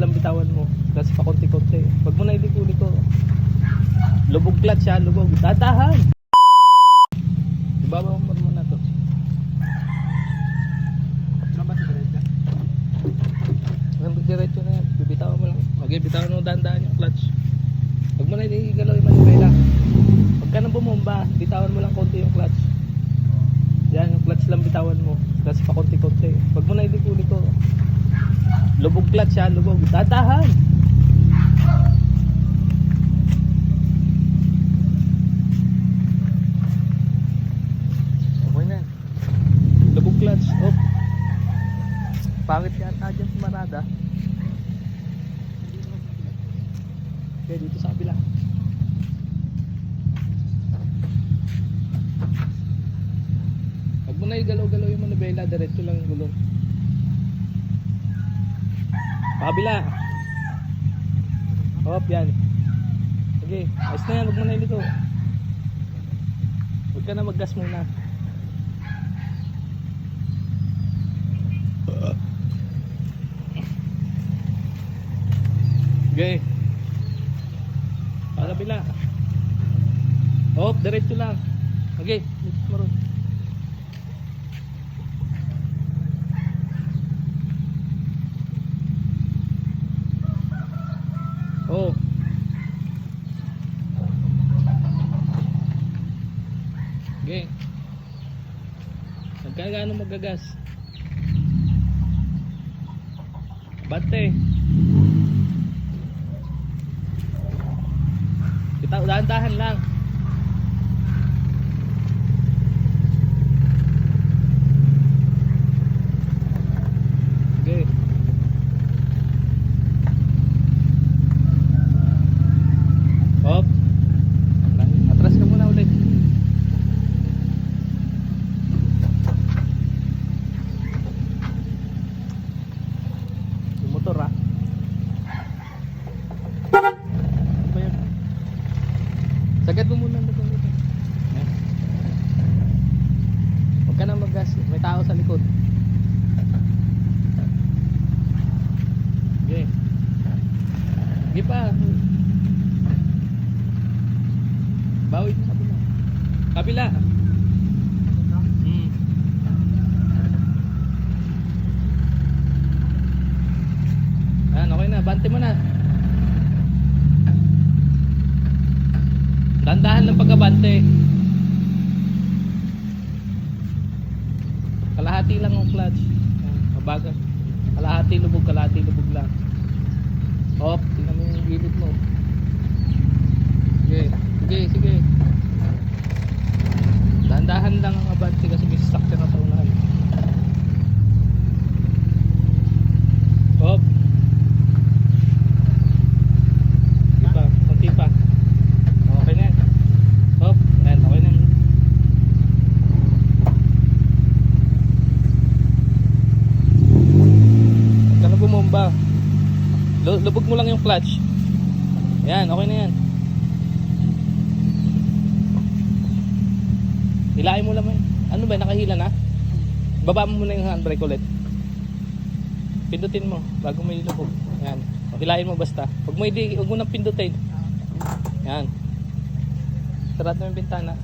lang bitawan mo. Clutch pa konti-konti. Wag mo na iliko-liko. Lubog clutch ha, lubog. Dadahan. Ibaba mo muna to. Diretso na yan, bibitawan mo lang. Okay, bitawan mo dahan-dahan yung clutch. Huwag mo na igalaw yung manibela. Huwag ka nang bumomba, bitawan mo lang konti yung clutch. Yan, yung clutch lang bitawan mo. Clutch pa konti-konti. Huwag mo na iliko-liko. Lubog clutch ha, lubog. Dadahan. Okay na. Lubog clutch. Oh. Pangit yan dyan sa marada. Okay, dito sa kabila. Huwag mo na igalaw-galaw yung manibela, diretso lang yung gulong. Pakabila. Hop, yan. Sige, ayos na yan, huwag mo na ilito. Huwag ka na mag-gas muna. Okay. Pakabila. Hop, diretso lang. Okay, dito maroon. Oh. Okay. Magkano magagas? Bante. Kita dahan-dahan lang. Okay. Hop. Atras ka muna ulit. Yung motor ha. Ano ba yun? Sagad mo muna dito. Huwag ka na mag-gas. May tao sa likod. Okay. Sige pa. Bawi sa kabila. Kabila. Ayan, okay na. Bante mo na. Dandahan lang pagkabante. Kalahati lang ang clutch. Mabagal. Kalahati lubog lang. Hop, tingnan mo yung gilid mo. Sige. Dandahan lang ang abante kasi may sasakyan na sa unahan. Hop. Konti pa. Okay na yan. Hop, ayan, okay na. Huwag ka na bumomba. Lubog mo lang yung clutch. Ayan, okay na yan. Hilahin mo lang eh. Ano ba, nakahila na? Baba mo muna yung handbrake ulit. Pindutin mo bago may lubog. Ayan. Hilahin mo basta. Huwag mo nang pindutin. Ayan. Sarado mo yung bintana.